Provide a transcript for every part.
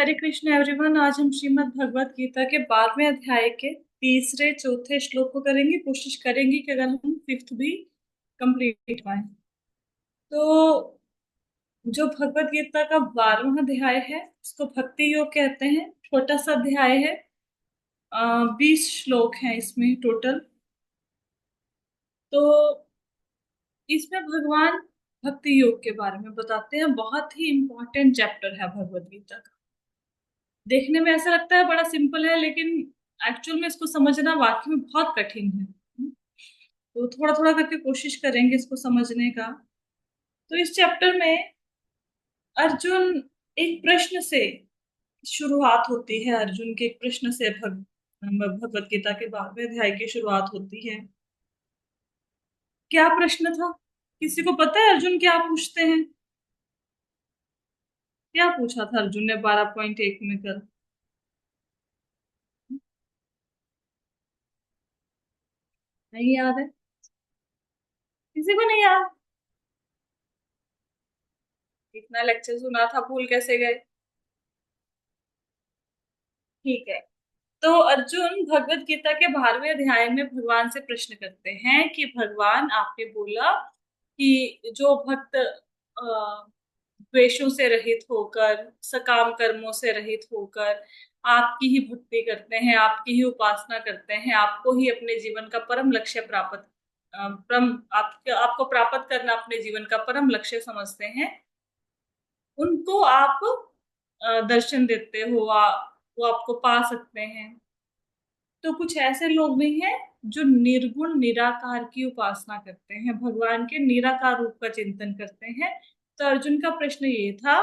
हरे Krishna everyone. आज हम श्रीमद् भगवत गीता के 12वें अध्याय के तीसरे चौथे श्लोक को करेंगे। कोशिश करेंगे कि अगर हम फिफ्थ भी कंप्लीट पाए। तो जो भगवत गीता का 12वां अध्याय है इसको भक्ति योग कहते हैं। छोटा सा अध्याय है। 20 श्लोक हैं इसमें टोटल। तो इसमें भगवान भक्ति योग के बारे में बताते हैं। बहुत ही इंपॉर्टेंट चैप्टर है भगवत गीता का। देखने में ऐसा लगता है बड़ा सिंपल है, लेकिन एक्चुअल में इसको समझना वाकई में बहुत कठिन है। तो थोड़ा थोड़ा करके कोशिश करेंगे इसको समझने का। तो इस चैप्टर में अर्जुन एक प्रश्न से शुरुआत होती है। अर्जुन के एक प्रश्न से भगवत गीता के 12वें अध्याय की शुरुआत होती है। क्या प्रश्न था? किसी को पता है अर्जुन क्या पूछते हैं? क्या पूछा था अर्जुन ने 12.1 में कल? नहीं याद है? किसी को नहीं याद? इतना लेक्चर सुना था, भूल कैसे गए? ठीक है। तो अर्जुन भगवत गीता के 12वें अध्याय में भगवान से प्रश्न करते हैं कि भगवान, आपने बोला कि जो भक्त द्वेषों से रहित होकर, सकाम कर्मों से रहित होकर आपकी ही भक्ति करते हैं, आपकी ही उपासना करते हैं, आपको ही अपने जीवन का परम लक्ष्य प्राप्त आपको प्राप्त करना अपने जीवन का परम लक्ष्य समझते हैं, उनको आप दर्शन देते हो, वो आपको पा सकते हैं। तो कुछ ऐसे लोग भी हैं जो निर्गुण निराकार की उपासना करते हैं, भगवान के निराकार रूप का चिंतन करते हैं। तो अर्जुन का प्रश्न ये था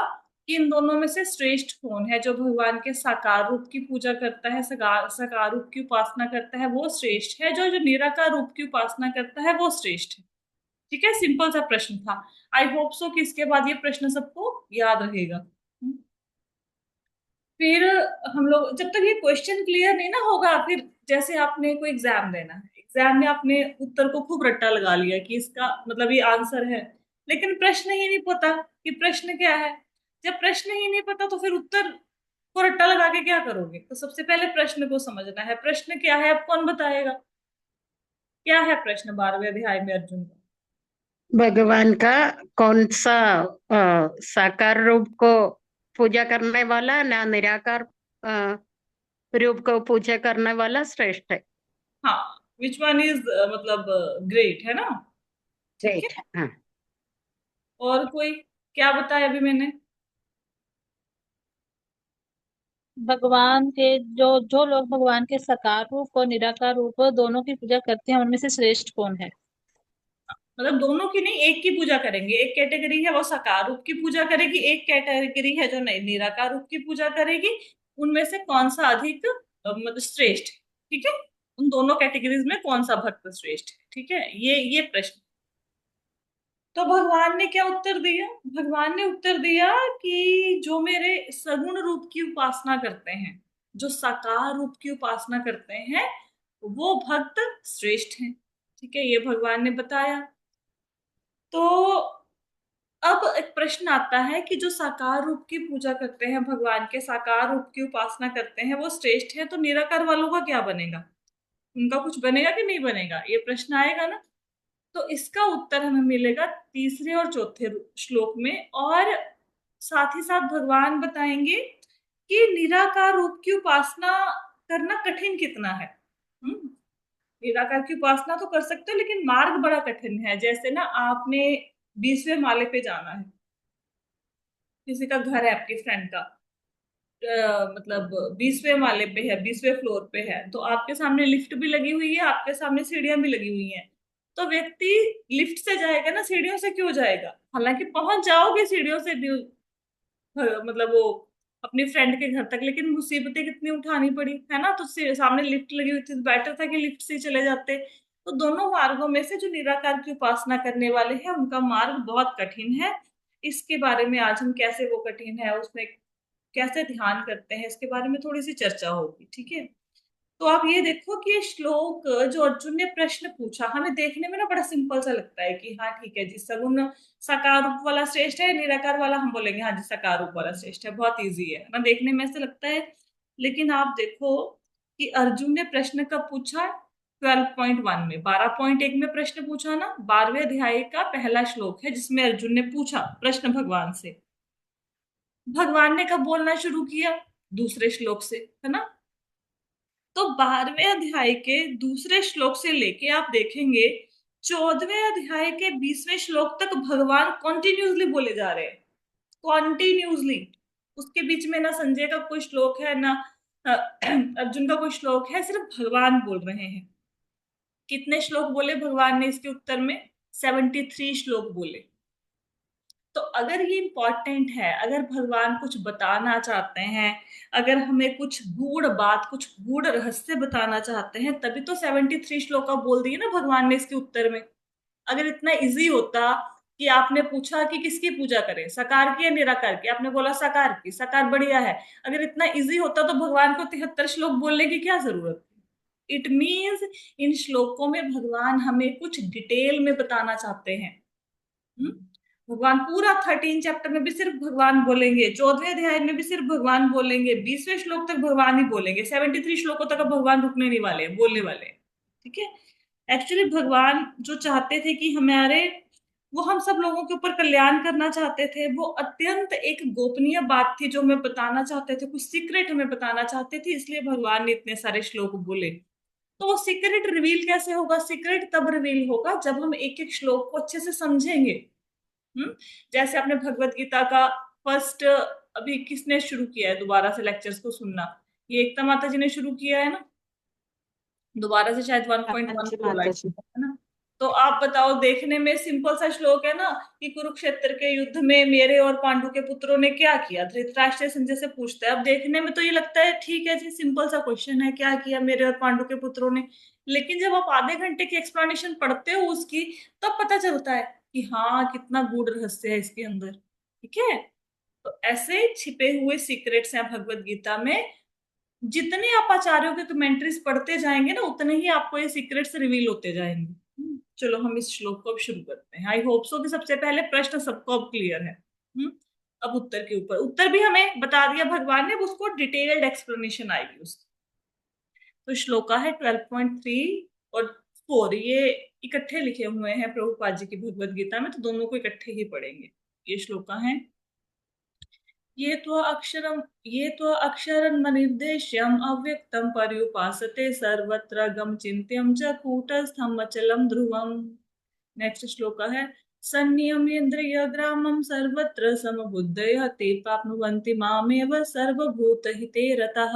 कि इन दोनों में से श्रेष्ठ कौन है? जो भगवान के साकार रूप की पूजा करता है, साकार रूप की उपासना करता है, वो श्रेष्ठ है। जो जो निराकार रूप की उपासना करता है वो श्रेष्ठ है। ठीक है, सिंपल सा प्रश्न था। आई होप सो कि इसके बाद ये प्रश्न सबको याद रहेगा। फिर हम लोग, जब तक ये क्वेश्चन क्लियर नहीं ना होगा, फिर जैसे आपने कोई एग्जाम देना है, एग्जाम में आपने उत्तर को खूब रट्टा लगा लिया कि इसका मतलब ये आंसर है, लेकिन प्रश्न ही नहीं पता कि प्रश्न क्या है। जब प्रश्न ही नहीं पता तो फिर उत्तर को रट्टा लगा के क्या करोगे? तो सबसे पहले प्रश्न को समझना है। प्रश्न क्या है, अब कौन बताएगा? क्या है प्रश्न 12वें अध्याय में अर्जुन का? भगवान का कौन सा साकार रूप को पूजा करने वाला ना निराकार अ, रूप को पूजा करने वाला श्रेष्ठ है। हाँ, विच वन इज मतलब ग्रेट, है ना? ठीक है। ग्रेट। हाँ। और कोई? क्या बताया अभी मैंने? भगवान के जो जो लोग भगवान के साकार रूप और निराकार रूप दोनों की पूजा करते हैं, उनमें से श्रेष्ठ कौन है? मतलब दोनों की नहीं, एक की पूजा करेंगे। एक कैटेगरी है वो साकार रूप की पूजा करेगी, एक कैटेगरी है जो नहीं निराकार रूप की पूजा करेगी। उनमें से कौन सा अधिक मतलब श्रेष्ठ है? ठीक है। उन दोनों कैटेगरीज में कौन सा भक्त श्रेष्ठ है? ठीक है, ये प्रश्न। तो भगवान ने क्या उत्तर दिया? भगवान ने उत्तर दिया कि जो मेरे सगुण रूप की उपासना करते हैं, जो साकार रूप की उपासना करते हैं, वो भक्त श्रेष्ठ हैं। ठीक है, ये भगवान ने बताया। तो अब एक प्रश्न आता है कि जो साकार रूप की पूजा करते हैं, भगवान के साकार रूप की उपासना करते हैं, वो श्रेष्ठ है, तो निराकार वालों का क्या बनेगा? उनका कुछ बनेगा कि नहीं बनेगा? ये प्रश्न आएगा ना। तो इसका उत्तर हमें मिलेगा तीसरे और चौथे श्लोक में। और साथ ही साथ भगवान बताएंगे कि निराकार रूप की उपासना करना कठिन कितना है। हम्म निराकार की उपासना तो कर सकते हो, लेकिन मार्ग बड़ा कठिन है। जैसे ना, आपने 20वें माले पे जाना है, किसी का घर है, आपकी फ्रेंड का मतलब 20वें माले पे है, 20वें फ्लोर पे है, तो आपके सामने लिफ्ट भी लगी हुई है, आपके सामने सीढ़ियां भी लगी हुई हैं। तो व्यक्ति लिफ्ट से जाएगा ना, सीढ़ियों से क्यों जाएगा? हालांकि पहुंच जाओगे सीढ़ियों से मतलब वो अपनी फ्रेंड के घर तक, लेकिन मुसीबतें कितनी उठानी पड़ी है ना। तो सामने लिफ्ट लगी हुई थी, तो बेटर था कि लिफ्ट से चले जाते। तो दोनों मार्गों में से जो निराकार की उपासना करने वाले हैं, उनका मार्ग बहुत कठिन है। इसके बारे में आज हम कैसे वो कठिन है उसमें कैसे ध्यान करते हैं, इसके बारे में थोड़ी सी चर्चा होगी। ठीक है। तो आप ये देखो कि ये श्लोक जो अर्जुन ने प्रश्न पूछा, हमें देखने में ना बड़ा सिंपल सा लगता है कि हाँ ठीक है जी, सगुण साकार रूप वाला श्रेष्ठ है, निराकार वाला हम बोलेंगे हाँ जी सकार रूप वाला श्रेष्ठ है, बहुत इजी है ना, देखने में ऐसा लगता है। लेकिन आप देखो कि अर्जुन ने प्रश्न कब पूछा, 12.1 में, 12.1 में प्रश्न पूछा ना, 12वें अध्याय का पहला श्लोक है जिसमें अर्जुन ने पूछा प्रश्न भगवान से। भगवान ने कब बोलना शुरू किया, दूसरे श्लोक से, है ना। तो 12वें अध्याय के दूसरे श्लोक से लेके आप देखेंगे 14वें अध्याय के 20वें श्लोक तक भगवान कॉन्टिन्यूसली बोले जा रहे हैं, कॉन्टिन्यूसली। उसके बीच में ना संजय का कोई श्लोक है ना अर्जुन का कोई श्लोक है, सिर्फ भगवान बोल रहे हैं। कितने श्लोक बोले भगवान ने इसके उत्तर में, 73 श्लोक बोले। तो अगर ये इंपॉर्टेंट है, अगर भगवान कुछ बताना चाहते हैं, अगर हमें कुछ गूढ़ बात, कुछ गूढ़ रहस्य बताना चाहते हैं, तभी तो 73 श्लोका बोल दिए ना भगवान ने इसके उत्तर में। अगर इतना इजी होता कि आपने पूछा कि किसकी पूजा करें, सकार की या निराकार की, आपने बोला सकार की, सकार बढ़िया है, अगर इतना इजी होता तो भगवान को 73 श्लोक बोलने की क्या जरूरत थी। इट मीन्स इन श्लोकों में भगवान हमें कुछ डिटेल में बताना चाहते हैं। हम्म? भगवान पूरा 13 चैप्टर में भी सिर्फ भगवान बोलेंगे, 14वें अध्याय में भी सिर्फ भगवान बोलेंगे, 20वें श्लोक तक भगवान ही बोलेंगे, 73 श्लोकों तक अब भगवान रुकने नहीं वाले, बोलने वाले। ठीक है। एक्चुअली भगवान जो चाहते थे कि हमारे, वो हम सब लोगों के ऊपर कल्याण करना चाहते थे, वो अत्यंत एक गोपनीय बात थी जो हमें बताना चाहते थे, कुछ सीक्रेट हमें बताना चाहते थे, इसलिए भगवान ने इतने सारे श्लोक बोले। तो वो सीक्रेट रिवील कैसे होगा, सीक्रेट तब रिवील होगा जब हम एक एक श्लोक को अच्छे से समझेंगे। जैसे आपने भगवत गीता का फर्स्ट, अभी किसने शुरू किया है दोबारा से लेक्चर्स को सुनना, ये एकता माता जी ने शुरू किया है ना, दोबारा से शायद 1.1 हाँ खोला है माता जी। ना। तो आप बताओ, देखने में सिंपल सा श्लोक है ना, कि कुरुक्षेत्र के युद्ध में मेरे और पांडु के पुत्रों ने क्या किया, धृतराष्ट्र संजय से पूछता है। अब देखने में तो ये लगता है ठीक है जी, सिंपल सा क्वेश्चन है, क्या किया मेरे और पांडु के पुत्रों ने। लेकिन जब आप आधे घंटे की एक्सप्लेनेशन पढ़ते हो उसकी, तब पता चलता है कि हाँ कितना गूढ़ रहस्य है इसके अंदर। ठीक है। तो ऐसे छिपे हुए सीक्रेट्स हैं भगवत गीता में। जितने आप आचार्यों के कमेंट्रीज पढ़ते जाएंगे ना, उतने ही आपको ये सीक्रेट्स रिवील होते जाएंगे। चलो हम इस श्लोक को अब शुरू करते हैं। आई होप सो कि सबसे पहले प्रश्न सबको अब क्लियर है। अब उत्तर के ऊपर, उत्तर भी हमें बता दिया भगवान ने, अब उसको डिटेल्ड एक्सप्लेनेशन आएगी उसकी। तो श्लोका है 12.3 और 4, ये इकट्ठे लिखे हुए हैं प्रभुपाद जी की भगवत गीता में, तो दोनों को इकट्ठे ही पढ़ेंगे। ये श्लोका है, ये तो अक्षरमनिर्देश्यम् अव्यक्तं पर्युपासते सर्वत्र गम चिन्त्यं च कूटस्थम् अचलं ध्रुवम्। नेक्स्ट श्लोक है, संनियमेन्द्रिय ग्रामं सर्वत्र समबुद्धयः ते प्राप्नुवन्ति मामेव सर्वभूतहिते रतः।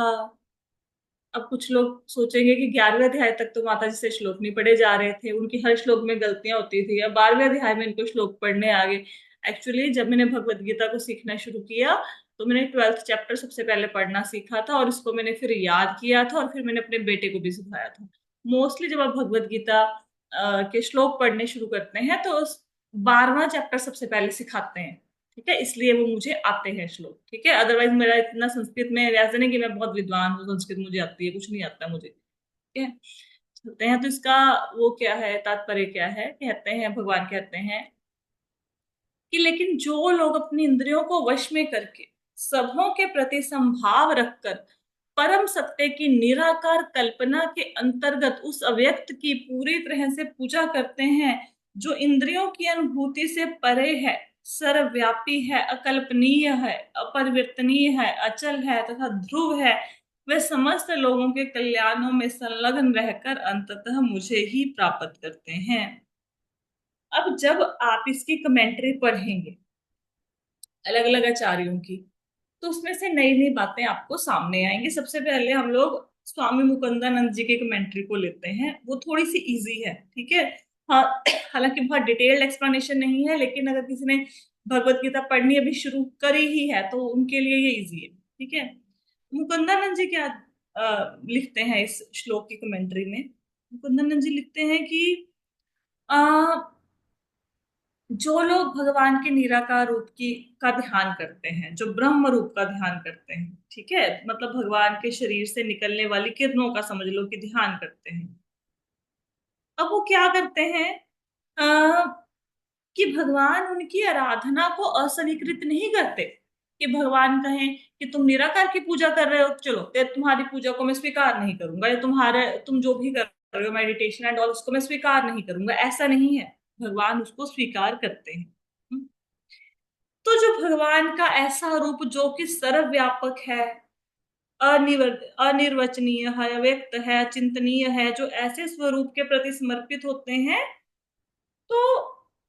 अब कुछ लोग सोचेंगे कि 11वें अध्याय तक तो माता जी से श्लोक नहीं पढ़े जा रहे थे, उनकी हर श्लोक में गलतियां होती थी, अब 12वें अध्याय में इनको श्लोक पढ़ने आ गए। एक्चुअली जब मैंने भगवत गीता को सीखना शुरू किया, तो मैंने 12th चैप्टर सबसे पहले पढ़ना सीखा था, और इसको मैंने फिर याद किया था, और फिर मैंने अपने बेटे को भी सिखाया था। मोस्टली जब आप भगवत गीता के श्लोक पढ़ने शुरू करते हैं, तो 12वां चैप्टर सबसे पहले सिखाते हैं। ठीक है, इसलिए वो मुझे आते हैं श्लोक। ठीक है, अदरवाइज मेरा इतना संस्कृत में वैसे नहीं कि मैं बहुत विद्वान हूँ, संस्कृत मुझे आती है, कुछ नहीं आता मुझे। ठीक है, चलते हैं। तो इसका वो क्या है, तात्पर्य क्या है, कहते हैं भगवान कहते हैं कि लेकिन जो लोग अपनी इंद्रियों को वश में करके सबों के प्रति संभाव रखकर परम सत्य की निराकार कल्पना के अंतर्गत उस अव्यक्त की पूरी तरह से पूजा करते हैं, जो इंद्रियों की अनुभूति से परे है, सर्वव्यापी है, अकल्पनीय है, अपरिवर्तनीय है, अचल है तथा ध्रुव है, वे समस्त लोगों के कल्याणों में संलग्न रहकर अंततः मुझे ही प्राप्त करते हैं। अब जब आप इसकी कमेंट्री पढ़ेंगे अलग अलग आचार्यों की, तो उसमें से नई नई बातें आपको सामने आएंगी। सबसे पहले हम लोग स्वामी मुकुंदानंद जी की कमेंट्री को लेते हैं, वो थोड़ी सी इजी है। ठीक है, हाँ, हालांकि बहुत डिटेल्ड एक्सप्लेनेशन नहीं है, लेकिन अगर किसी ने भगवत गीता पढ़नी अभी शुरू करी ही है तो उनके लिए ये इजी है। ठीक है, मुकुंदानंद जी क्या लिखते हैं इस श्लोक की कमेंट्री में। मुकुंदानंद जी लिखते हैं कि जो लोग भगवान के निराकार रूप की का ध्यान करते हैं, जो ब्रह्म रूप का ध्यान करते हैं, ठीक है, मतलब भगवान के शरीर से निकलने वाली किरणों का समझ लो कि ध्यान करते हैं। अब वो क्या करते हैं, कि भगवान उनकी आराधना को अस्वीकृत नहीं करते। कि भगवान कहें कि तुम निराकार की पूजा कर रहे हो, चलो तुम्हारी पूजा को मैं स्वीकार नहीं करूंगा, या तुम्हारे तुम जो भी कर रहे हो मेडिटेशन एंड ऑल उसको मैं स्वीकार नहीं करूंगा, ऐसा नहीं है। भगवान उसको स्वीकार करते हैं। हम्म। तो जो भगवान का ऐसा रूप जो कि सर्वव्यापक है, अनिर्वचनीय है, अव्यक्त है, चिंतनीय है, जो ऐसे स्वरूप के प्रति समर्पित होते हैं, तो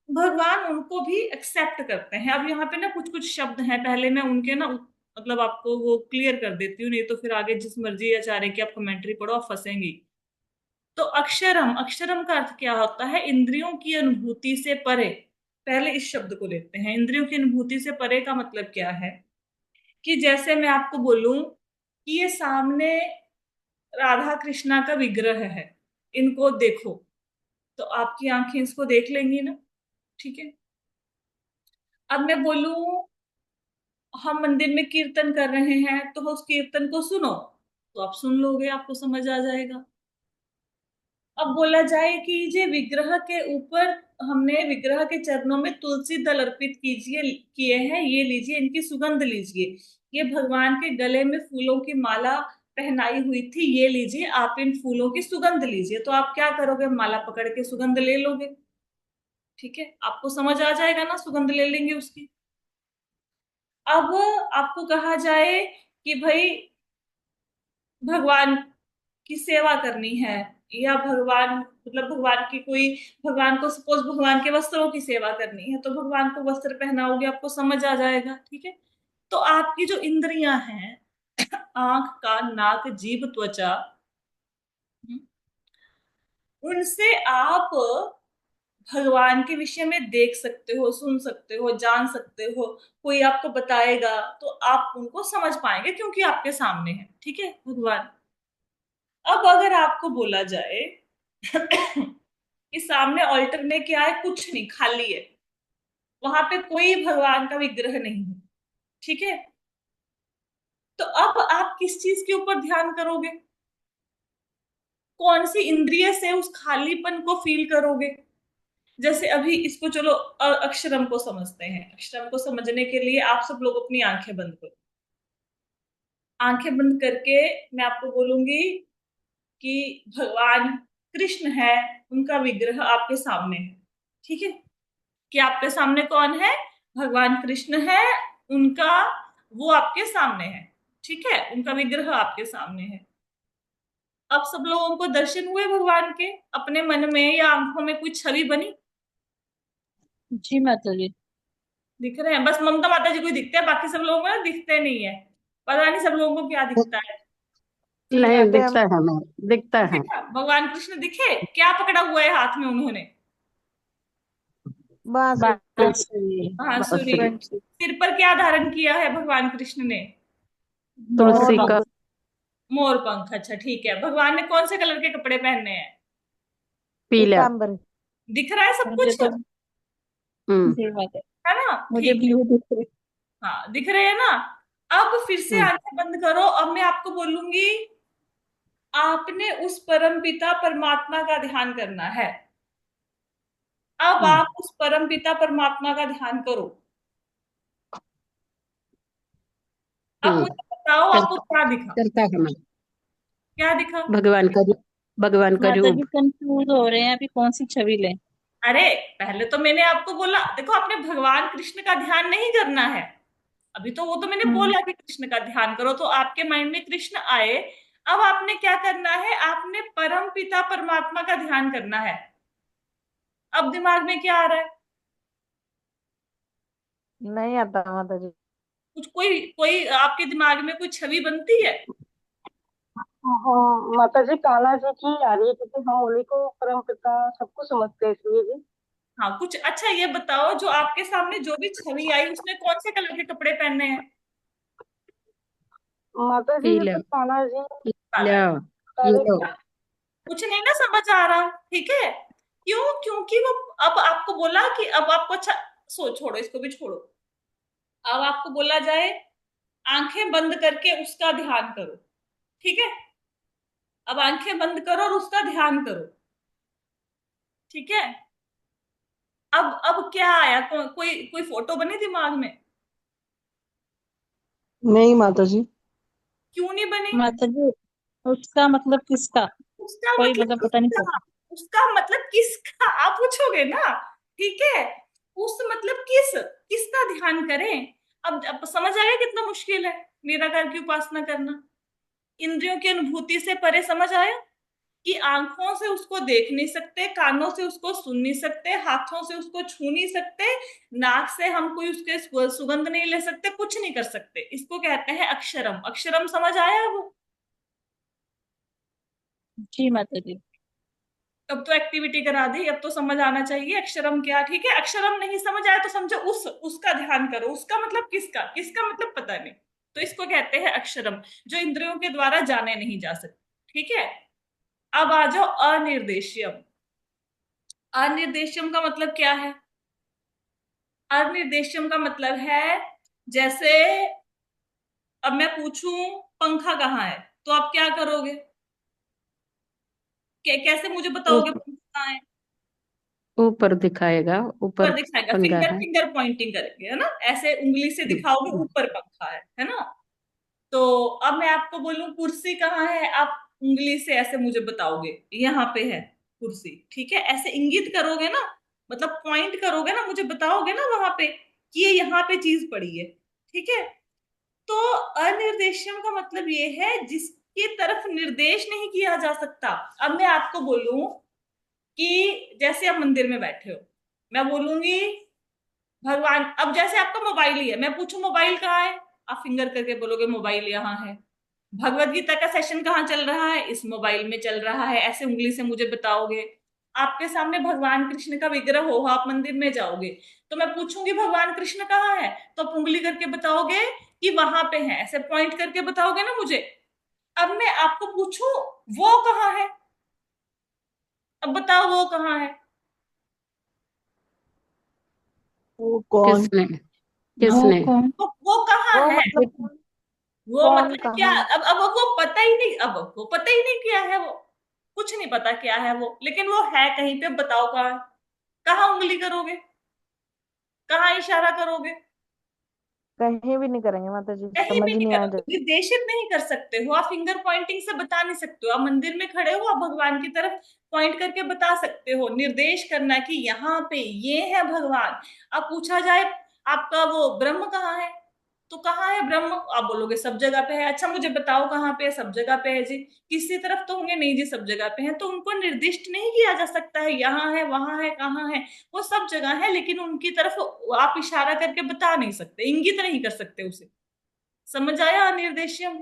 भगवान उनको भी एक्सेप्ट करते हैं। अब यहाँ पे ना कुछ कुछ शब्द हैं, पहले मैं उनके ना मतलब आपको वो क्लियर कर देती हूँ, नहीं तो फिर आगे जिस मर्जी आचार्य की आप कमेंट्री पढ़ो आप फंसेंगी। तो अक्षरम, अक्षरम का अर्थ क्या होता है, इंद्रियों की अनुभूति से परे। पहले इस शब्द को लेते हैं, इंद्रियों की अनुभूति से परे का मतलब क्या है। कि जैसे मैं आपको बोलूं कि ये सामने राधा कृष्णा का विग्रह है, इनको देखो, तो आपकी आंखें इसको देख लेंगी ना, ठीक है। अब मैं बोलूं हम मंदिर में कीर्तन कर रहे हैं, तो उस कीर्तन को सुनो, तो आप सुन लोगे, आपको समझ आ जाएगा। अब बोला जाए कि ये विग्रह के ऊपर, हमने विग्रह के चरणों में तुलसी दल अर्पित कीजिए किए हैं, ये लीजिए, इनकी सुगंध लीजिए। ये भगवान के गले में फूलों की माला पहनाई हुई थी, ये लीजिए, आप इन फूलों की सुगंध लीजिए। तो आप क्या करोगे, माला पकड़ के सुगंध ले लोगे, ठीक है, आपको समझ आ जाएगा ना, सुगंध ले लेंगे उसकी। अब आपको कहा जाए कि भाई भगवान की सेवा करनी है, या भगवान मतलब भगवान की कोई, भगवान को सपोज भगवान के वस्त्रों की सेवा करनी है, तो भगवान को वस्त्र पहनाओगे, आपको समझ आ जाएगा, ठीक है। तो आपकी जो इंद्रियां हैं, आंख, कान, नाक, जीभ, त्वचा, उनसे आप भगवान के विषय में देख सकते हो, सुन सकते हो, जान सकते हो। कोई आपको बताएगा तो आप उनको समझ पाएंगे, क्योंकि आपके सामने है, ठीक है, भगवान। अब अगर आपको बोला जाए कि सामने ऑल्टर में क्या है, कुछ नहीं, खाली है, वहां पे कोई भगवान का विग्रह नहीं है, ठीक है, तो अब आप किस चीज के ऊपर ध्यान करोगे, कौन सी इंद्रिय से उस खालीपन को फील करोगे। जैसे अभी इसको चलो अक्षरम को समझते हैं, अक्षरम को समझने के लिए आप सब लोग अपनी आंखें बंद करो। आंखें बंद करके मैं आपको बोलूंगी कि भगवान कृष्ण है, उनका विग्रह आपके सामने है, ठीक है। कि आपके सामने कौन है, भगवान कृष्ण है, उनका वो आपके सामने है, ठीक है, उनका विग्रह आपके सामने है। अब सब लोगों को दर्शन हुए भगवान के, अपने मन में या आंखों में कोई छवि बनी, जी माता जी। दिख रहे हैं, बस ममता माता जी को ही दिखते हैं, बाकी सब लोगों को ना दिखते नहीं है। पता नहीं सब लोगों को क्या दिखता है। नहीं दिखते दिखता हैं। है, हमें दिखता है। दिखेगा भगवान कृष्ण, दिखे क्या पकड़ा हुआ है हाथ में उन्होंने, बांसुरी। बांसुरी। बांसुरी। बांसुरी। बंसी। सिर पर क्या धारण किया है भगवान कृष्ण ने, मोर तुलसी मोर। का। पंख। मोर पंख, अच्छा ठीक है। भगवान ने कौन से कलर के कपड़े पहने हैं, पीला। पीताम्बर। दिख रहा है सब मुझे कुछ, तो हम्म। जी माता जी, है ना, मुझे ठीक है। ब्लू दिख रही। हाँ दिख रहे हैं ना। अब फिर से हम्म। आंखें बंद करो, अब मैं आपको बोलूंगी आपने उस परम पिता परमात्मा का ध्यान करना है। अब हम्म। आप उस परम पिता परमात्मा का ध्यान करो। अब हम्म। मुझे बताओ आपको चलता क्या दिखा, चलता है ना। क्या दिखा। भगवान का भगवान का माता जी रूप। कंफ्यूज हो रहे हैं, अभी कौन सी छवि लें। अरे पहले तो मैंने आपको बोला, देखो आपने भगवान कृष्ण का ध्यान नहीं करना है, अभी तो वो तो मैंने हम्म। बोला कि कृष्ण का ध्यान करो, तो आपके माइंड में कृष्ण आए। अब आपने क्या करना है, आपने परम पिता परमात्मा का ध्यान करना है। अब दिमाग में क्या आ रहा है, नहीं आता माता जी। कुछ कोई कोई आपके दिमाग में कोई छवि बनती है। हाँ माता जी, कान्हा जी की आ रही है, क्योंकि हम उन्हीं को परम पिता सबको समझते हैं, इसलिए जी। हाँ कुछ, अच्छा ये बताओ जो आपके सामने जो भी छवि आई उसने कौन से कलर के कपड़े पहने हैं, माता जी पीला। जैसे कान्हा जी काला पीला। बता रहे पीला। थे। कुछ नहीं ना समझ आ रहा, ठीक है। क्यों? क्योंकि वो अब आपको बोला कि अब आपको अच्छा, छोड़ो, इसको भी छोड़ो। अब आपको बोला जाए आंखें बंद करके उसका ध्यान करो, ठीक है? अब आंखें बंद करो और उसका ध्यान करो, ठीक है? अब क्या आया? कोई कोई फोटो बनी दिमाग में? नहीं माता जी। क्यों नहीं बनी? माता जी, उसका मतलब किसका? उसका कोई मतलब मतलब पता नहीं चला। किसका? उसका मतलब किसका आप पूछोगे ना, ठीक है? उस मतलब किसका ध्यान करें? अब समझ आया कितना मुश्किल है निराकार की उपासना करना। इंद्रियों की अनुभूति से परे, समझ आया कि आंखों से उसको देख नहीं सकते, कानों से उसको सुन नहीं सकते, हाथों से उसको छू नहीं सकते, नाक से हम कोई उसके सुगंध नहीं ले सकते, कुछ नहीं कर सकते। इसको कहते हैं अक्षरम। अक्षरम समझ आया वो? जी माता जी। अब तो एक्टिविटी करा दी, अब तो समझ आना चाहिए अक्षरम क्या, ठीक है? अक्षरम नहीं समझ आया तो समझो उसका ध्यान करो। उसका मतलब किसका? किसका मतलब पता नहीं। तो इसको कहते हैं अक्षरम, जो इंद्रियों के द्वारा जाने नहीं जा सकते, ठीक है? अब आ जाओ अनिर्देश्यम। अनिर्देश्यम का मतलब क्या है? अनिर्देश्यम का मतलब है, जैसे अब मैं पूछूं पंखा कहाँ है, तो आप क्या करोगे? कैसे मुझे बताओगे ऊप- पंखा कहाँ है? ऊपर दिखाएगा, ऊपर ऊपर दिखाएगा, पंखा फिंगर है। फिंगर पॉइंटिंग करके, है ना? ऐसे उंगली से दिखाओगे हम्म। ऊपर पंखा है ना? तो अब मैं आपको बोलूं कुर्सी कहाँ है, आप उंगली से ऐसे मुझे बताओगे यहाँ पे है कुर्सी, ठीक है? ऐसे इंगित करोगे ना, मतलब पॉइंट करोगे ना, मुझे बताओगे ना वहां पे कि ये यहाँ पे चीज पड़ी है, ठीक है? तो अनिर्देश्यम का मतलब ये है जिसकी तरफ निर्देश नहीं किया जा सकता। अब मैं आपको बोलूं कि जैसे आप मंदिर में बैठे हो, मैं बोलूंगी भगवान, अब जैसे आपका मोबाइल ही है, मैं पूछूं मोबाइल कहाँ है, आप फिंगर करके बोलोगे मोबाइल यहाँ है। भगवत गीता का सेशन कहाँ चल रहा है? इस मोबाइल में चल रहा है, ऐसे उंगली से मुझे बताओगे। आपके सामने भगवान कृष्ण का विग्रह हो, आप मंदिर में जाओगे, तो मैं पूछूंगी भगवान कृष्ण कहाँ है, तो आप उंगली करके बताओगे कि वहां पे है, ऐसे पॉइंट करके बताओगे ना मुझे। अब मैं आपको पूछूं वो कहाँ है, अब बताओ वो कहाँ है? वो कौन? किसने? वो किसने? कौन? वो कहाँ वो है? मतलब वो कौन मतलब क्या? कहाँ? अब वो पता ही नहीं, अब वो पता ही नहीं क्या है वो, कुछ नहीं पता क्या है वो, लेकिन वो है कहीं पे, बताओ कहाँ? कहाँ उंगली करोगे? कहाँ इशारा करोगे? कहीं भी नहीं करेंगे माता जी, कहीं समझ भी ही नहीं नहीं आया करोगे, निर्देशित नहीं कर सकते हो आप, फिंगर पॉइंटिंग से बता नहीं सकते हो। आप मंदिर में खड़े हो, आप भगवान की तरफ पॉइंट करके बता सकते हो, निर्देश करना कि यहाँ पे ये है भगवान। अब पूछा जाए आपका वो ब्रह्म कहाँ है, तो कहाँ है ब्रह्म? आप बोलोगे सब जगह पे है। अच्छा मुझे बताओ कहाँ पे है? सब जगह पे है जी। किसी तरफ तो होंगे नहीं जी, सब जगह पे है, तो उनको निर्दिष्ट नहीं किया जा सकता है यहाँ है वहां है कहाँ है। वो सब जगह है, लेकिन उनकी तरफ आप इशारा करके बता नहीं सकते, इंगित नहीं कर सकते उसे। समझ आया निर्देशियम?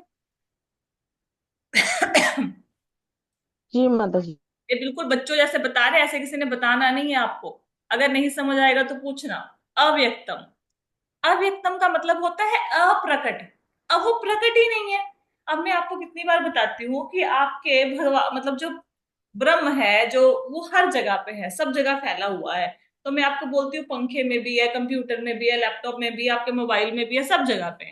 जी माता जी। ये बिल्कुल बच्चों जैसे बता रहे, ऐसे किसी ने बताना नहीं है आपको। अगर नहीं समझ आएगा तो पूछना। अव्यक्तम। अव्यक्तम का मतलब होता है अप्रकट। अब वो प्रकट ही नहीं है। अब मैं आपको कितनी बार बताती हूँ कि आपके भगवान मतलब जो ब्रह्म है, जो वो हर जगह पे है, सब जगह फैला हुआ है। तो मैं आपको बोलती हूँ पंखे में भी है, कंप्यूटर में भी है, लैपटॉप में भी है, आपके मोबाइल में भी है, सब जगह पे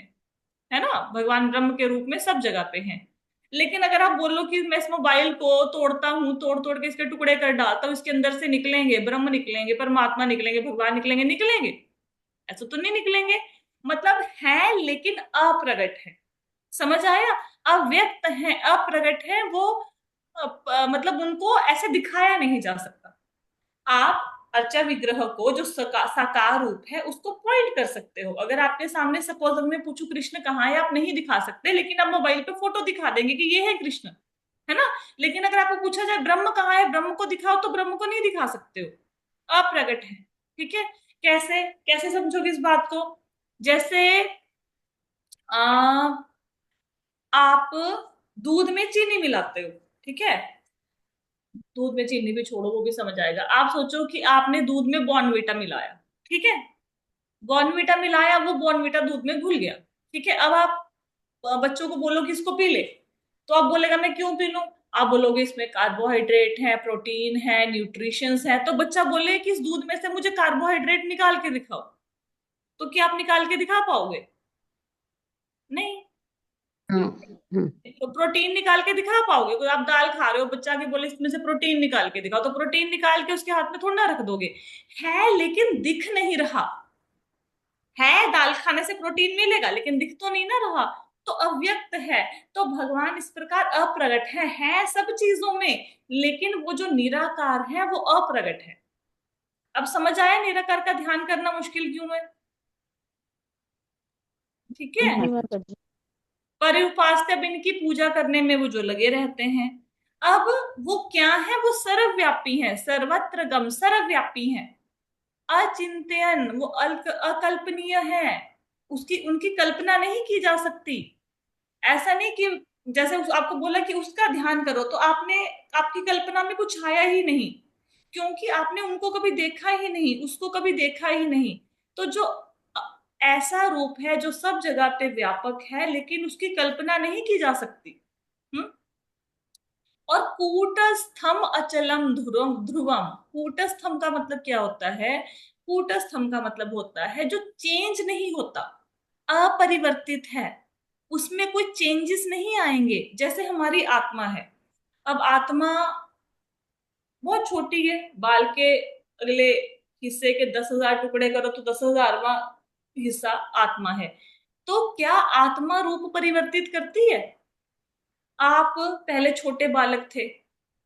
है ना? भगवान ब्रह्म के रूप में सब जगह पे हैं। लेकिन अगर आप बोलो कि मैं इस मोबाइल को तोड़ता हूँ, तोड़ तोड़ के इसके टुकड़े कर डालता हूँ, इसके अंदर से निकलेंगे ब्रह्म, निकलेंगे परमात्मा, निकलेंगे भगवान, निकलेंगे, निकलेंगे? ऐसा तो नहीं निकलेंगे। मतलब है लेकिन अप्रगट है। समझ आया? अव्यक्त है, अप्रगट है वो। मतलब उनको ऐसे दिखाया नहीं जा सकता। आप अर्चा विग्रह को जो साकार रूप है उसको पॉइंट कर सकते हो। अगर आपके सामने सपोज मैं पूछूं कृष्ण कहाँ है, आप नहीं दिखा सकते, लेकिन आप मोबाइल पे फोटो दिखा देंगे कि ये है कृष्ण, है ना? लेकिन अगर आपको पूछा जाए ब्रह्म कहाँ है, ब्रह्म को दिखाओ, तो ब्रह्म को नहीं दिखा सकते हो, अप्रगट है। ठीक है? कैसे? कैसे समझोगे इस बात को? जैसे आ, आप दूध में चीनी मिलाते हो, ठीक है? दूध में चीनी भी छोड़ो, वो भी समझ आएगा। आप सोचो कि आपने दूध में बॉर्नविटा मिलाया, ठीक है? बॉर्नविटा मिलाया, वो बॉर्नविटा दूध में घुल गया, ठीक है? अब आप बच्चों को बोलो कि इसको पी ले, तो आप बोलेगा मैं क्यों पी लूं? आप बोलोगे इसमें कार्बोहाइड्रेट है, प्रोटीन है, न्यूट्रिशंस है, तो बच्चा बोले कि इस दूध में से मुझे कार्बोहाइड्रेट निकाल के दिखाओ, तो क्या आप निकाल के दिखा पाओगे? नहीं। हम्म, हम्म, तो प्रोटीन निकाल के दिखा पाओगे? कोई आप दाल खा रहे हो, बच्चा के बोले इसमें से प्रोटीन निकाल के दिखाओ, तो प्रोटीन निकाल के उसके हाथ में थोड़ा ना रख दोगे। है लेकिन दिख नहीं रहा है, दाल खाने से प्रोटीन मिलेगा लेकिन दिख तो नहीं ना रहा, तो अव्यक्त है। तो भगवान इस प्रकार अप्रगट है सब चीजों में, लेकिन वो जो निराकार है वो अप्रगट है। अब समझ आया निराकार का ध्यान करना मुश्किल क्यों है? ठीक है। जी माता जी। पर उपास्य बिन की पूजा करने में वो जो लगे रहते हैं। अब वो क्या है? वो सर्वव्यापी है, सर्वत्र गम, सर्वव्यापी है, अचिंत्यन, वो अकल्पनीय है, उसकी उनकी कल्पना नहीं की जा सकती। ऐसा नहीं कि जैसे आपको बोला कि उसका ध्यान करो, तो आपने, आपकी कल्पना में कुछ आया ही नहीं, क्योंकि आपने उनको कभी देखा ही नहीं, उसको कभी देखा ही नहीं। तो जो ऐसा रूप है जो सब जगह पे व्यापक है लेकिन उसकी कल्पना नहीं की जा सकती। हम्म। और कूटस्थम अचलम ध्रुवम ध्रुवम, कूटस्थम का मतलब क्या होता है? कूटस्थम का मतलब होता है जो चेंज नहीं होता, अपरिवर्तित है, उसमें कोई चेंजेस नहीं आएंगे। जैसे हमारी आत्मा है, अब आत्मा बहुत छोटी है, बाल के अगले हिस्से के 10,000 टुकड़े करो तो 10,000वां हिस्सा आत्मा है। तो क्या आत्मा रूप परिवर्तित करती है? आप पहले छोटे बालक थे,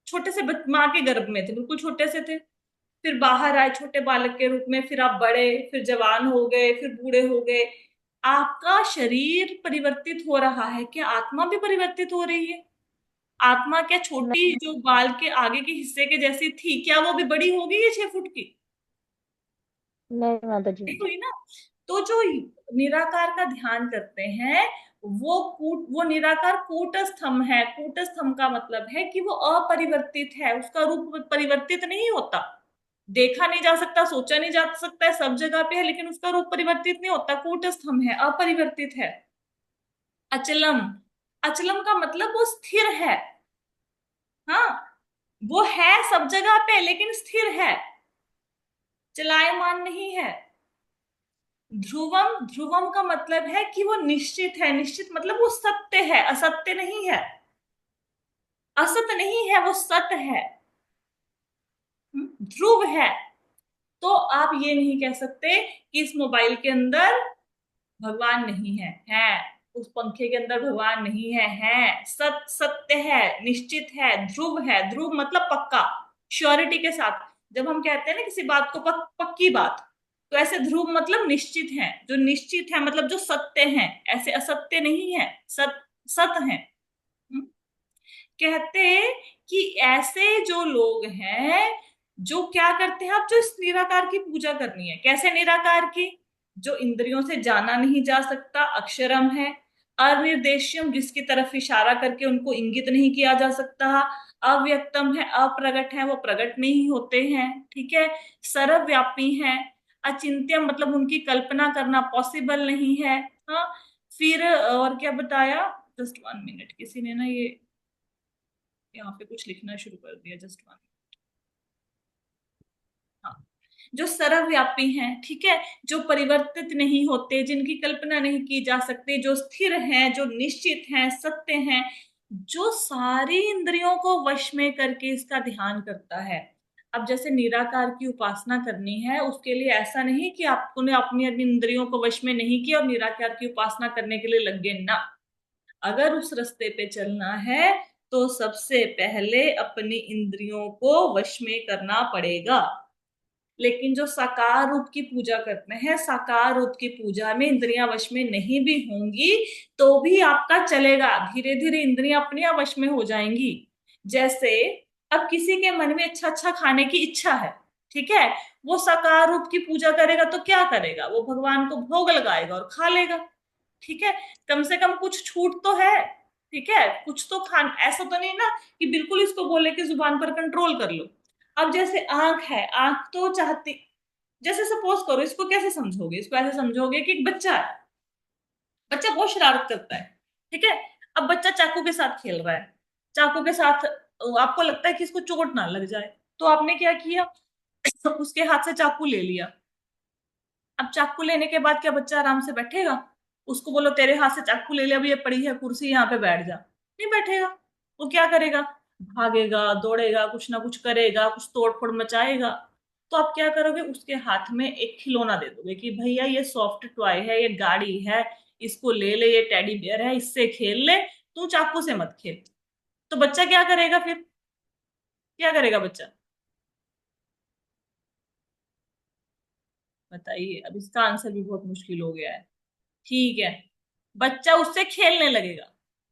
छोटे से माँ के गर्भ में थे, बिल्कुल छोटे से थे, फिर बाहर आए छोटे बालक के रूप में, फिर आप बड़े, फिर जवान हो गए, फिर बूढ़े हो गए। आपका शरीर परिवर्तित हो रहा है, क्या आत्मा भी परिवर्तित हो रही है? आत्मा क्या छोटी नहीं जो बाल के आगे के हिस्से के जैसी थी, क्या वो भी बड़ी हो गई है 6 फुट की? नहीं माता जी। नहीं हुई ना। तो जो निराकार का ध्यान करते हैं, वो निराकार कूटस्थम है। कूटस्थम का मतलब है कि वो अपरिवर्तित है, उसका रूप परिवर्तित नहीं होता, देखा नहीं जा सकता, सोचा नहीं जा सकता है, सब जगह पे है लेकिन उसका रूप परिवर्तित नहीं होता, कूटस्थम है, अपरिवर्तित है। अचलम, अचलम का मतलब वो स्थिर है। हाँ, वो है सब जगह पे लेकिन स्थिर है, चलायमान नहीं है। ध्रुवम, ध्रुवम का मतलब है कि वो निश्चित है, निश्चित मतलब वो सत्य है, असत्य नहीं है, असत नहीं है, वो सत्य है। ध्रुव है। तो आप ये नहीं कह सकते कि इस मोबाइल के अंदर भगवान नहीं है उस पंखे के अंदर भगवान नहीं है सत्य है, निश्चित है, ध्रुव है। ध्रुव मतलब पक्का, श्योरिटी के साथ। जब हम कहते हैं ना किसी बात को पक्की बात, तो ऐसे ध्रुव मतलब निश्चित है, जो निश्चित है मतलब जो सत्य है, ऐसे असत्य नहीं है, सत है। हम्म? कहते कि ऐसे जो लोग हैं जो क्या करते हैं, अब जो इस निराकार की पूजा करनी है, कैसे निराकार की? जो इंद्रियों से जाना नहीं जा सकता, अक्षरम है, अनिर्देश्यम, जिसकी तरफ इशारा करके उनको इंगित नहीं किया जा सकता, अव्यक्तम है, अप्रगट है, वो प्रकट नहीं होते हैं, ठीक है, सर्वव्यापी है, अचिंत्यम मतलब उनकी कल्पना करना पॉसिबल नहीं है। हाँ, फिर और क्या बताया? जस्ट 1 मिनट, किसी ने ना ये यहाँ पे कुछ लिखना शुरू कर दिया, जस्ट 1। हाँ, जो सर्वव्यापी हैं, ठीक है, जो परिवर्तित नहीं होते, जिनकी कल्पना नहीं की जा सकती, जो स्थिर हैं, जो निश्चित हैं, सत्य हैं, जो सारी इंद्रियों को वश में करके इसका ध्यान करता है। अब जैसे निराकार की उपासना करनी है, उसके लिए ऐसा नहीं कि आपने अपनी अपनी इंद्रियों को वश में नहीं किया और निराकार की उपासना करने के लिए लग गए ना। अगर उस रास्ते पे चलना है तो सबसे पहले अपनी इंद्रियों को वश में करना पड़ेगा। लेकिन जो साकार रूप की पूजा करते हैं, साकार रूप की पूजा में इंद्रियां वश में नहीं भी होंगी तो भी आपका चलेगा, धीरे धीरे इंद्रियां अपने आप वश में हो जाएंगी। जैसे अब किसी के मन में अच्छा अच्छा खाने की इच्छा है, ठीक है, वो साकार रूप की पूजा करेगा तो क्या करेगा? वो भगवान को भोग लगाएगा और खा लेगा, ठीक है, कम से कम कुछ छूट तो है, ठीक है, कुछ तो खान, ऐसा तो नहीं ना कि बिल्कुल इसको बोले कि जुबान पर कंट्रोल कर लो। अब जैसे आंख है, आंख तो चाहती, जैसे सपोज करो, इसको कैसे समझोगे? इसको ऐसे समझोगे कि एक बच्चा है, बच्चा बहुत शरारत करता है, ठीक है, अब बच्चा चाकू के साथ खेल रहा है, चाकू के साथ आपको लगता है कि इसको चोट ना लग जाए, तो आपने क्या किया, उसके हाथ से चाकू ले लिया। अब चाकू लेने के बाद क्या बच्चा आराम से बैठेगा? उसको बोलो तेरे हाथ से चाकू ले लिया, अभी ये पड़ी है कुर्सी, यहाँ पे बैठ जा, नहीं बैठेगा। वो क्या करेगा? भागेगा, दौड़ेगा, कुछ ना कुछ करेगा, कुछ तोड़ फोड़ मचाएगा। तो आप क्या करोगे, उसके हाथ में एक खिलौना दे दोगे कि भैया ये सॉफ्ट टॉय है, ये गाड़ी है, इसको ले ले, ये टेडी बियर है, इससे खेल ले, तू चाकू से मत खेल। तो बच्चा क्या करेगा फिर? क्या करेगा बच्चा? बताइए, अब इसका आंसर भी बहुत मुश्किल हो गया है। ठीक है, बच्चा उससे खेलने लगेगा,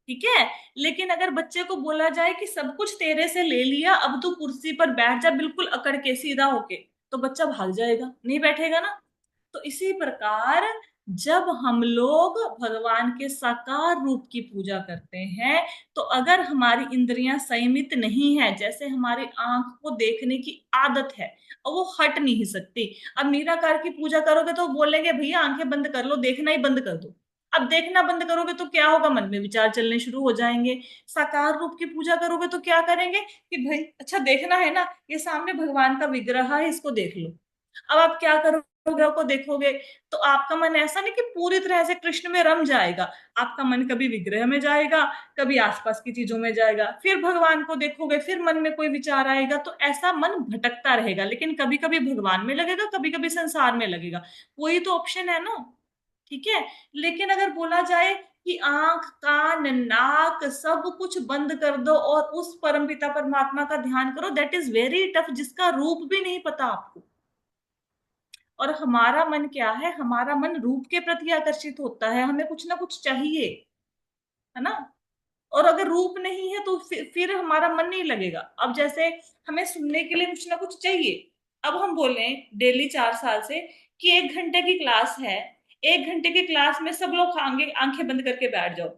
ठीक है। लेकिन अगर बच्चे को बोला जाए कि सब कुछ तेरे से ले लिया, अब तू कुर्सी पर बैठ जा बिल्कुल अकड़ के सीधा होके, तो बच्चा भाग जाएगा, नहीं बैठेगा ना। तो इसी प्रकार जब हम लोग भगवान के साकार रूप की पूजा करते हैं, तो अगर हमारी इंद्रियां संयमित नहीं है, जैसे हमारी आंख को देखने की आदत है और वो हट नहीं सकती। अब निराकार की पूजा करोगे तो बोलेंगे भैया आंखें बंद कर लो, देखना ही बंद कर दो। अब देखना बंद करोगे तो क्या होगा, मन में विचार चलने शुरू हो जाएंगे। साकार रूप की पूजा करोगे तो क्या करेंगे कि भाई अच्छा देखना है ना, ये सामने भगवान का विग्रह है, इसको देख लो। अब आप क्या करोगे, विग्रह को देखोगे तो आपका मन ऐसा नहीं कि पूरी तरह से कृष्ण में रम जाएगा। आपका मन कभी विग्रह में जाएगा, कभी आसपास की चीजों में जाएगा, फिर भगवान को देखोगे, फिर मन में कोई विचार आएगा, तो ऐसा मन भटकता रहेगा। लेकिन कभी कभी भगवान में लगेगा, कभी कभी संसार में लगेगा, वही तो ऑप्शन है ना, ठीक है। लेकिन अगर बोला जाए कि आंख कान नाक सब कुछ बंद कर दो और उस परमपिता परमात्मा का ध्यान करो, दैट इज वेरी टफ, जिसका रूप भी नहीं पता आपको। और हमारा मन क्या है, हमारा मन रूप के प्रति आकर्षित होता है, हमें कुछ ना कुछ चाहिए, है ना। और अगर रूप नहीं है तो फिर हमारा मन नहीं लगेगा। अब जैसे हमें सुनने के लिए कुछ ना कुछ चाहिए। अब हम बोले डेली 4 साल से कि 1 घंटे की क्लास है, 1 घंटे की क्लास में सब लोग आंखें बंद करके बैठ जाओ।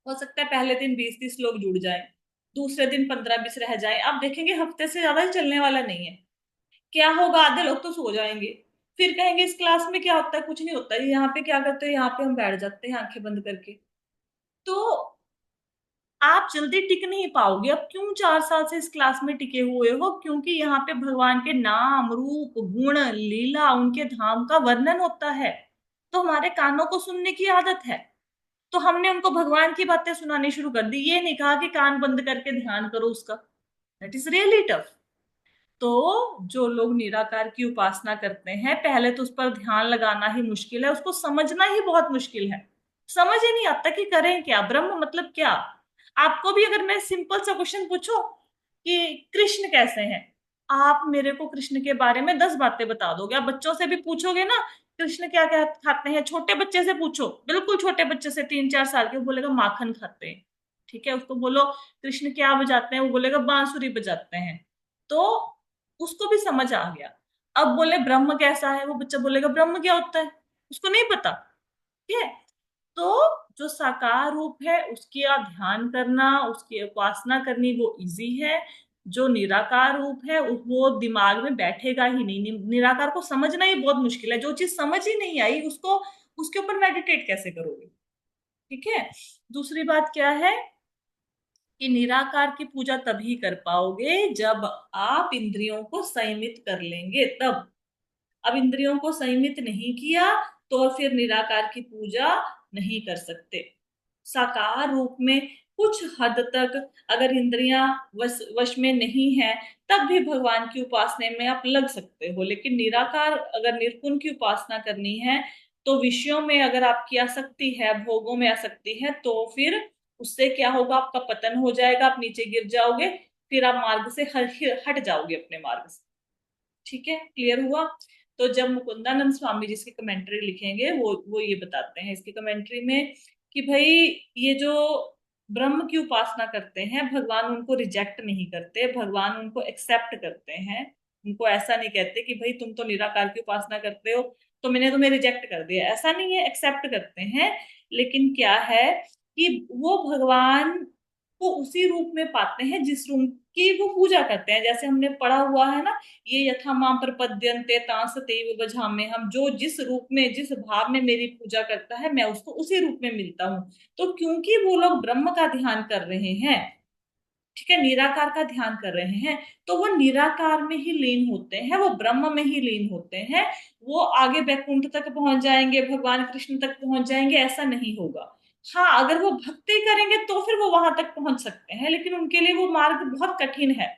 हो सकता है पहले दिन 20-30 लोग जुड़ जाए, दूसरे दिन 15-20 रह जाए, आप देखेंगे हफ्ते से ज्यादा ही चलने वाला नहीं है। क्या होगा, आधे लोग तो सो जाएंगे। फिर कहेंगे इस क्लास में क्या होता है, कुछ नहीं होता है, यहाँ पे क्या करते हैं, यहाँ पे हम बैठ जाते हैं आंखें बंद करके। तो आप जल्दी टिक नहीं पाओगे। अब क्यों 4 साल से इस क्लास में टिके हुए हो? क्योंकि यहाँ पे भगवान के नाम रूप गुण लीला उनके धाम का वर्णन होता है, तो हमारे कानों को सुनने की आदत है। तो हमने उनको भगवान की बातें सुनानी शुरू कर दी, ये नहीं कहा कि कान बंद करके ध्यान करो उसका। That is really tough. तो जो लोग निराकार की उपासना करते हैं, पहले तो उस पर ध्यान लगाना ही मुश्किल है, उसको समझना ही बहुत मुश्किल है। समझ ही नहीं आता कि करें क्या, ब्रह्म मतलब क्या। आपको भी अगर मैं सिंपल सा क्वेश्चन पूछूं कि कृष्ण कैसे हैं, आप मेरे को कृष्ण के बारे में 10 बातें बता दोगे। आप बच्चों से भी पूछोगे ना कृष्ण क्या क्या खाते हैं, छोटे बच्चे से पूछो, बिल्कुल छोटे बच्चे से 3-4 साल के, वो बोलेगा माखन खाते हैं, ठीक है। उसको बोलो कृष्ण क्या बजाते हैं, वो बोलेगा बांसुरी बजाते हैं। तो उसको भी समझ आ गया। अब बोले ब्रह्म कैसा है, वो बच्चा बोलेगा ब्रह्म क्या होता है, उसको नहीं पता, ठीक है। तो जो साकार रूप है उसकी आप ध्यान करना, उसकी उपासना करनी वो इजी है। जो निराकार रूप है वो दिमाग में बैठेगा ही नहीं, निराकार को समझना ही बहुत मुश्किल है। जो चीज समझ ही नहीं आई उसको, उसके ऊपर मेडिटेट कैसे करोगे, ठीक है। दूसरी बात क्या है कि निराकार की पूजा तभी कर पाओगे जब आप इंद्रियों को संयमित कर लेंगे, तब। अब इंद्रियों को संयमित नहीं किया तो फिर निराकार की पूजा नहीं कर सकते। साकार रूप में कुछ हद तक अगर इंद्रियां वश में नहीं है, तब भी भगवान की उपासना में आप लग सकते हो। लेकिन निराकार अगर निर्गुण की उपासना करनी है, तो विषयों में अगर आपकी आसक्ति है, भोगों में आसक्ति है, तो फिर उससे क्या होगा, आपका पतन हो जाएगा, आप नीचे गिर जाओगे, फिर आप मार्ग से हट जाओगे अपने मार्ग से। ठीक है, क्लियर हुआ। तो जब मुकुंदानंद स्वामी जी इसकी कमेंट्री लिखेंगे, वो ये बताते हैं इसकी कमेंट्री में कि भाई ये जो ब्रह्म की उपासना करते हैं, भगवान उनको रिजेक्ट नहीं करते, भगवान उनको एक्सेप्ट करते हैं। उनको ऐसा नहीं कहते कि भाई तुम तो निराकार की उपासना करते हो तो मैंने तुम्हें रिजेक्ट कर दिया, ऐसा नहीं है, एक्सेप्ट करते हैं। लेकिन क्या है कि वो भगवान को उसी रूप में पाते हैं जिस रूप की वो पूजा करते हैं। जैसे हमने पढ़ा हुआ है ना, ये यथा माम प्रपद्यन्ते तांस तेव भजाम्ये हम, जो जिस रूप में जिस भाव में मेरी पूजा करता है मैं उसको उसी रूप में मिलता हूँ। तो क्योंकि वो लोग ब्रह्म का ध्यान कर रहे हैं, ठीक है, निराकार का ध्यान कर रहे हैं, तो वो निराकार में ही लीन होते हैं, वो ब्रह्म में ही लीन होते हैं। वो आगे बैकुंठ तक पहुंच जाएंगे, भगवान कृष्ण तक पहुंच जाएंगे, ऐसा नहीं होगा। हाँ, अगर वो भक्ति करेंगे तो फिर वो वहां तक पहुंच सकते हैं, लेकिन उनके लिए वो मार्ग बहुत कठिन है।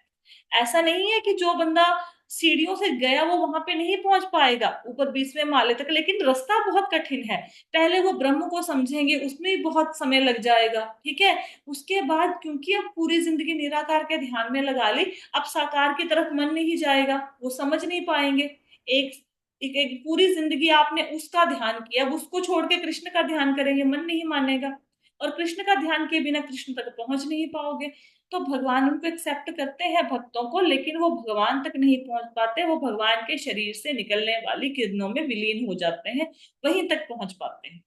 ऐसा नहीं है कि जो बंदा सीढ़ियों से गया वो वहां पे नहीं पहुंच पाएगा ऊपर 20वें माले तक, लेकिन रास्ता बहुत कठिन है। पहले वो ब्रह्म को समझेंगे, उसमें भी बहुत समय लग जाएगा, ठीक है। उसके बाद क्योंकि अब पूरी जिंदगी निराकार के ध्यान में लगा ली, अब साकार की तरफ मन नहीं जाएगा, वो समझ नहीं पाएंगे। एक एक पूरी जिंदगी आपने उसका ध्यान किया, अब उसको छोड़ के कृष्ण का ध्यान करेंगे, मन नहीं मानेगा। और कृष्ण का ध्यान किए बिना कृष्ण तक पहुंच नहीं पाओगे। तो भगवान उनको एक्सेप्ट करते हैं भक्तों को, लेकिन वो भगवान तक नहीं पहुंच पाते, वो भगवान के शरीर से निकलने वाली किरणों में विलीन हो जाते हैं, वहीं तक पहुंच पाते हैं।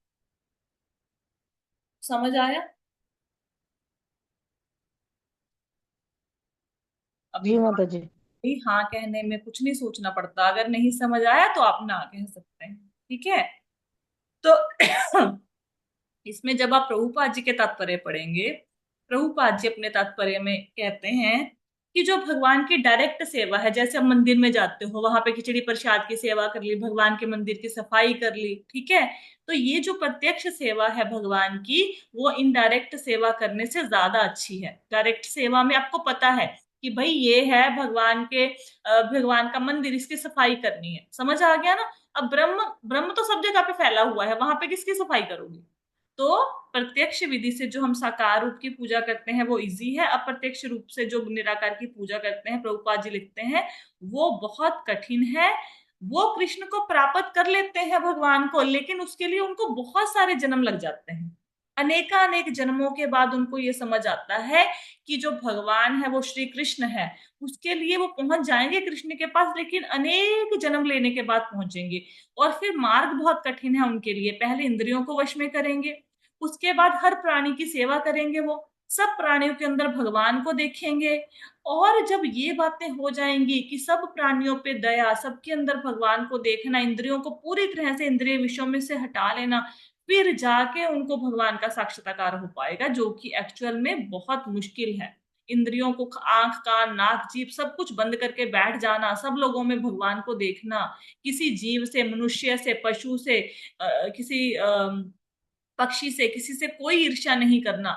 समझ आया? अभी जी हाँ, माता जी। अभी हाँ कहने में कुछ नहीं सोचना पड़ता, अगर नहीं समझ आया तो आप ना कह सकते हैं, ठीक है। तो इसमें जब आप प्रभुपाद जी के तात्पर्य पढ़ेंगे, प्रभुपाद जी अपने तात्पर्य में कहते हैं कि जो भगवान की डायरेक्ट सेवा है, जैसे आप मंदिर में जाते हो, वहां पे खिचड़ी प्रसाद की सेवा कर ली, भगवान के मंदिर की सफाई कर ली, ठीक है। तो ये जो प्रत्यक्ष सेवा है भगवान की, वो इनडायरेक्ट सेवा करने से ज्यादा अच्छी है। डायरेक्ट सेवा में आपको पता है कि भाई ये है भगवान के भगवान का मंदिर, इसकी सफाई करनी है, समझ आ गया ना। अब ब्रह्म ब्रह्म तो सब जगह पे फैला हुआ है, वहां पे किसकी सफाई करोगे? तो प्रत्यक्ष विधि से जो हम साकार रूप की पूजा करते हैं वो इजी है, अप्रत्यक्ष रूप से जो निराकार की पूजा करते हैं, प्रभुपाद जी लिखते हैं, वो बहुत कठिन है। वो कृष्ण को प्राप्त कर लेते हैं भगवान को, लेकिन उसके लिए उनको बहुत सारे जन्म लग जाते हैं। अनेकानेक जन्मों के बाद उनको ये समझ आता है कि जो भगवान है वो श्री कृष्ण है। उसके लिए वो पहुंच जाएंगे कृष्ण के पास, लेकिन अनेक जन्म लेने के बाद पहुंचेंगे। और फिर मार्ग बहुत कठिन है उनके लिए, पहले इंद्रियों को वश में करेंगे, उसके बाद हर प्राणी की सेवा करेंगे, वो सब प्राणियों के अंदर भगवान को देखेंगे। और जब ये बातें हो जाएंगी कि सब प्राणियों पे दया, सबके अंदर भगवान को देखना, इंद्रियों को पूरी तरह से इंद्रिय विषयों में से हटा लेना, फिर जाके उनको भगवान का साक्षात्कार हो पाएगा, जो कि एक्चुअल में बहुत मुश्किल है। इंद्रियों को, आंख कान नाक जीभ सब कुछ बंद करके बैठ जाना, सब लोगों में भगवान को देखना, किसी जीव से, मनुष्य से, पशु से, किसी पक्षी से, किसी से कोई ईर्ष्या नहीं करना।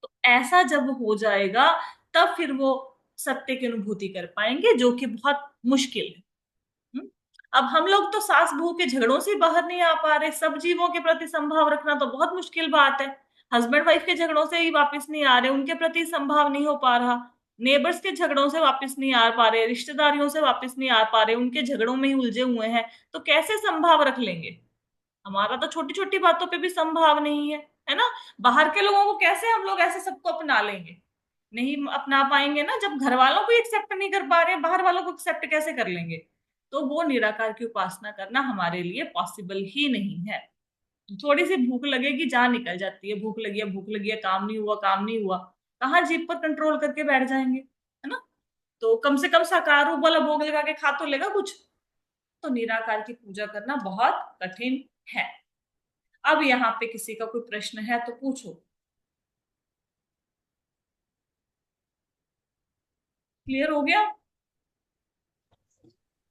तो ऐसा जब हो जाएगा, तब फिर वो सत्य की अनुभूति कर पाएंगे, जो कि बहुत मुश्किल है। हम्म? अब हम लोग तो सास बहू के झगड़ों से बाहर नहीं आ पा रहे, सब जीवों के प्रति संभाव रखना तो बहुत मुश्किल बात है। हस्बैंड वाइफ के झगड़ों से ही वापस नहीं आ रहे, उनके प्रति संभाव नहीं हो पा रहा। नेबर्स के झगड़ों से वापस नहीं आ पा रहे, रिश्तेदारियों से वापस नहीं आ पा रहे, उनके झगड़ों में ही उलझे हुए हैं, तो कैसे संभाव रख लेंगे? हमारा तो छोटी छोटी बातों पे भी संभाव नहीं है ना। बाहर के लोगों को कैसे हम लोग ऐसे सबको अपना लेंगे? नहीं अपना पाएंगे ना, जब घर वालों को एक्सेप्ट नहीं कर पा रहे, बाहर वालों को एक्सेप्ट कैसे कर लेंगे? तो वो निराकार की उपासना करना हमारे लिए पॉसिबल ही नहीं है। थोड़ी सी भूख लगेगी, जान निकल जाती है, भूख लगी है, भूख लगी है, काम नहीं हुआ, काम नहीं हुआ, कहाँ जीप पर कंट्रोल करके बैठ जाएंगे, है ना। तो कम से कम साकार रूप वाला भोग लगा के खा तो लेगा कुछ। तो निराकार की पूजा करना बहुत कठिन है। अब यहाँ पे किसी का कोई प्रश्न है तो पूछो। क्लियर हो गया?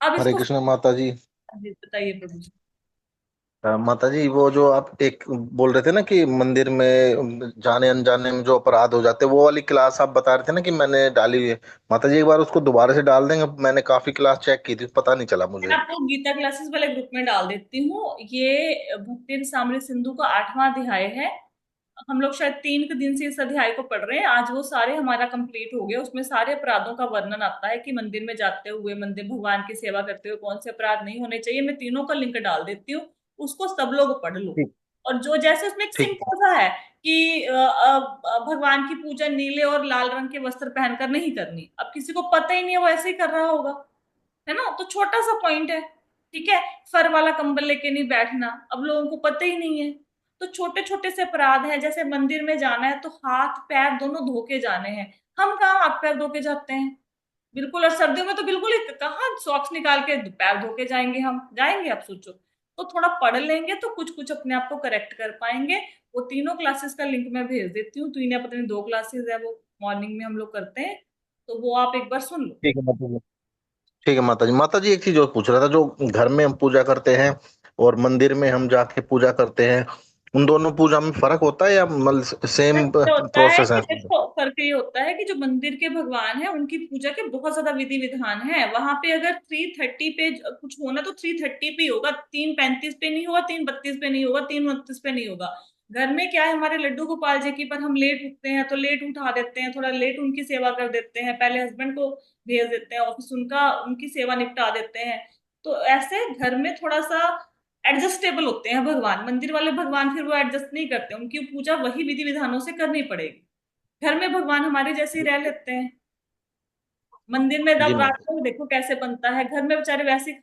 अब हरे इसको कृष्ण माता जी। बताइए प्रभु जी। माता जी, वो जो आप एक बोल रहे थे ना कि मंदिर में जाने अनजाने में जो अपराध हो जाते हैं, वो वाली क्लास आप बता रहे थे ना कि मैंने डाली हुई है। माता जी, एक बार उसको दोबारा से डाल देंगे? मैंने काफी क्लास चेक की थी, पता नहीं चला मैं मुझे। आपको गीता क्लासेस वाले ग्रुप में डाल देती हूँ। ये भक्ति रसामृत सिंधु का 8वां अध्याय है। हम लोग शायद 3 दिन से इस अध्याय को पढ़ रहे हैं, आज वो सारे हमारा कंप्लीट हो गया। उसमें सारे अपराधों का वर्णन आता है कि मंदिर में जाते हुए, मंदिर भगवान की सेवा करते हुए कौन से अपराध नहीं होने चाहिए। मैं तीनों का लिंक डाल देती हूँ, उसको सब लोग पढ़ लो। ठीक। और जो जैसे उसमें एक ठीक है। सिंपल सा है कि भगवान की पूजा नीले और लाल रंग के वस्त्र पहनकर नहीं करनी, अब किसी को पता ही नहीं है, वो ऐसे ही कर रहा होगा, है ना। तो छोटा सा पॉइंट है, ठीक है। फर वाला कंबल लेके नहीं बैठना, अब लोगों को पता ही नहीं है। तो छोटे छोटे से अपराध हैं, जैसे मंदिर में जाना है तो हाथ पैर दोनों धो के जाने हैं। हम कहाँ हाथ पैर धो के जाते हैं? बिल्कुल। और सर्दियों में तो बिल्कुल ही, कहाँ सॉक्स निकाल के पैर धो के जाएंगे, हम जाएंगे? आप सोचो। तो थोड़ा पढ़ लेंगे तो कुछ कुछ अपने आप को करेक्ट कर पाएंगे। वो तीनों क्लासेस का लिंक मैं भेज देती हूँ, तो इन्हें पता नहीं 2 क्लासेस है वो, मॉर्निंग में हम लोग करते हैं, तो वो आप एक बार सुन लो। ठीक है माता जी। ठीक है माता जी। माता जी एक चीज और पूछ रहा था, जो घर में हम पूजा करते हैं और मंदिर में हम जाके पूजा करते हैं, उन दोनों पूजा में फर्क होता है या मतलब सेम क्या होता है प्रोसेस कि है? देखो, फर्क ये होता है कि जो मंदिर के भगवान है उनकी पूजा के बहुत ज्यादा विधि विधान है। वहां पे अगर 3:30 पे कुछ होना तो 3:30 पे ही होगा, 3:35 पे नहीं होगा, 3:32 पे नहीं होगा, 3:29 पे नहीं होगा। घर में क्या है, हमारे लड्डू गोपाल जी की, पर हम लेट उठते हैं तो लेट उठा देते हैं, थोड़ा लेट उनकी सेवा कर देते हैं, पहले हस्बैंड को भेज देते हैं ऑफिस, उनका उनकी सेवा निपटा देते हैं। तो ऐसे घर में थोड़ा सा एडजस्टेबल होते हैं भगवान। मंदिर वाले भगवान फिर वो एडजस्ट नहीं करते, उनकी पूजा वही विधि विधानों से करनी पड़ेगी। घर में भगवान हमारे जैसे ही रह लेते हैं। मंदिर में जी अब रात माता। को देखो कैसे बनता है, घर में बेचारे वैसे ही